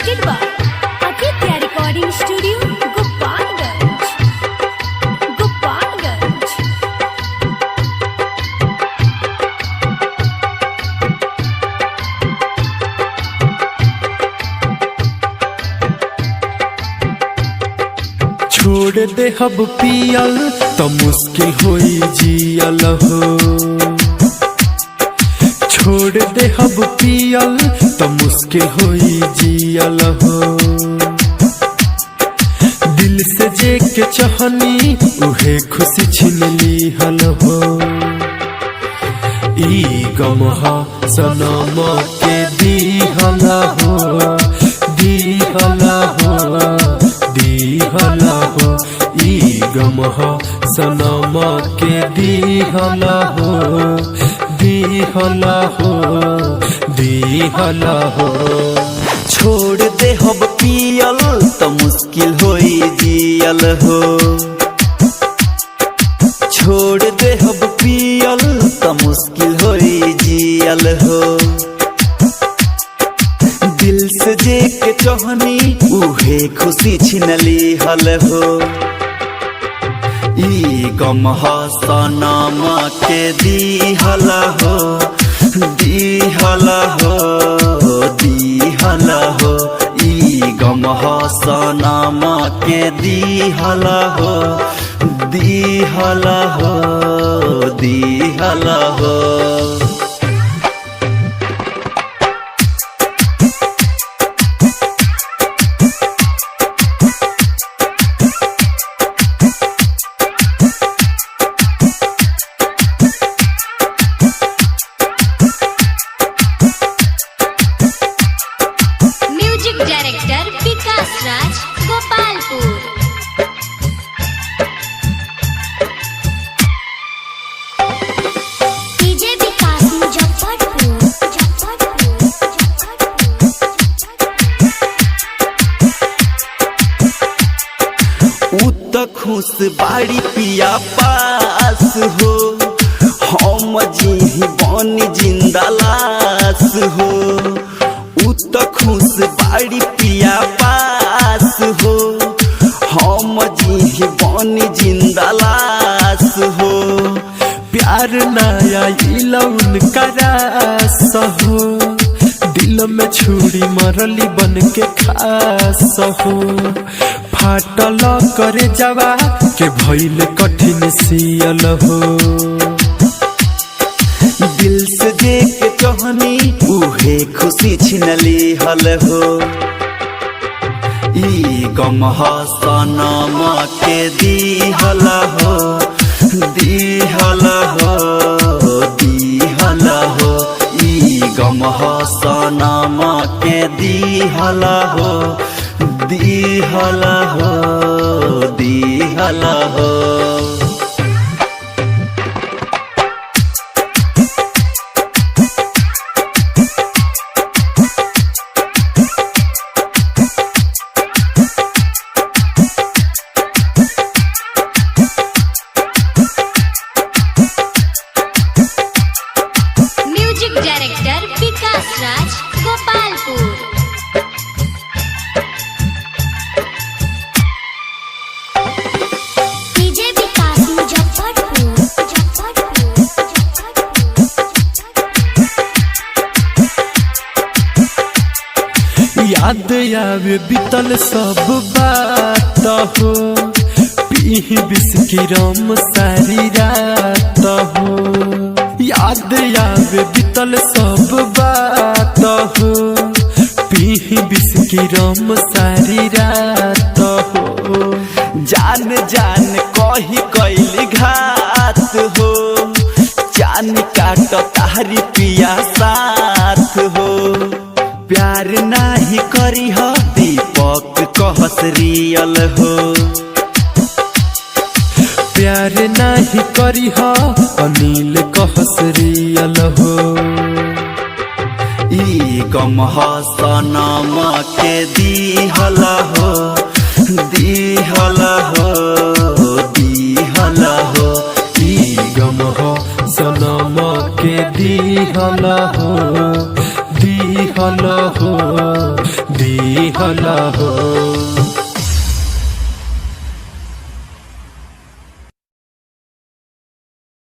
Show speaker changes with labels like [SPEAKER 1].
[SPEAKER 1] presented by Aditya Recording Studio, Gopalganj. Gopalganj.
[SPEAKER 2] छोड़ दे हब पियल तो मुश्किल होई जियल हो। छोड़ दे हब पियल तो मुश्किल होई जियल हो। दिल से जे के चाहनी उहे खुशी छीन लीहल हो। ई गम हा सनम के दीहला हो, दीहला हो, दीहला हो। ई गम हा सनम के दीहला हो, दीहला हो, दीहला हो।
[SPEAKER 3] छोड़ दे हब पियल तो मुश्किल होई जियल हो। छोड़ दे हब पियल तो मुश्किल होई जियल हो। दिल से जे के चाहनी उहे खुशी छीन लीहल हो। ई गम हा सनम के दीहला हो, दीहला हो, दीहला हो। ई गम हा सनम के दीहला हो, दीहला हो, दीहला हो।
[SPEAKER 1] Music Director Vikas Raj, Gopalpur. DJ Vikas Mujaffarpur.
[SPEAKER 3] उ त खुश बाड़ी पिया पास हो। हम जी बनी जिंदा लाश हो। उ त खुश बाड़ी पिया पास हो। हम जी बनी जिंदा लाश हो।
[SPEAKER 2] प्यार नया इलौन करास हो। दिल में छुरी मरली बन के खास हो। फाटल करे जवा के भइल कठिन सियल हो।
[SPEAKER 3] दिल से जे के चाहनी उहे खुशी छीन लीहल हो। ई गम हा सनम के दीहला हो, दीहला हो, दीहला हो। ई गम हा सनम के दीहला हो, दीहला हो, दीहला हो।
[SPEAKER 1] Music Director Vikas Raj, Gopalpur. DJ Vikas Mujaffarpur.
[SPEAKER 2] याद आवे बीतल सब बात हो। पीह बिस्की रम सारी रात हो। याद आवे बीतल सब बात हो। पीह बिस्की रम सारी रात हो।
[SPEAKER 3] जान जान कही कैली घात हो। जान काट तारी पिया साथ हो। प्यार नाही करी हो दीपक कहस रियल हो।
[SPEAKER 2] प्यार नहीं करी हो अनिल कहस रियल हो।
[SPEAKER 3] ई गम हा सनम के दीहला हो, दीहला हो, दीहला हो।
[SPEAKER 2] ई गम हो सनम के दीहला हो, दीहला हो, दिहल हो।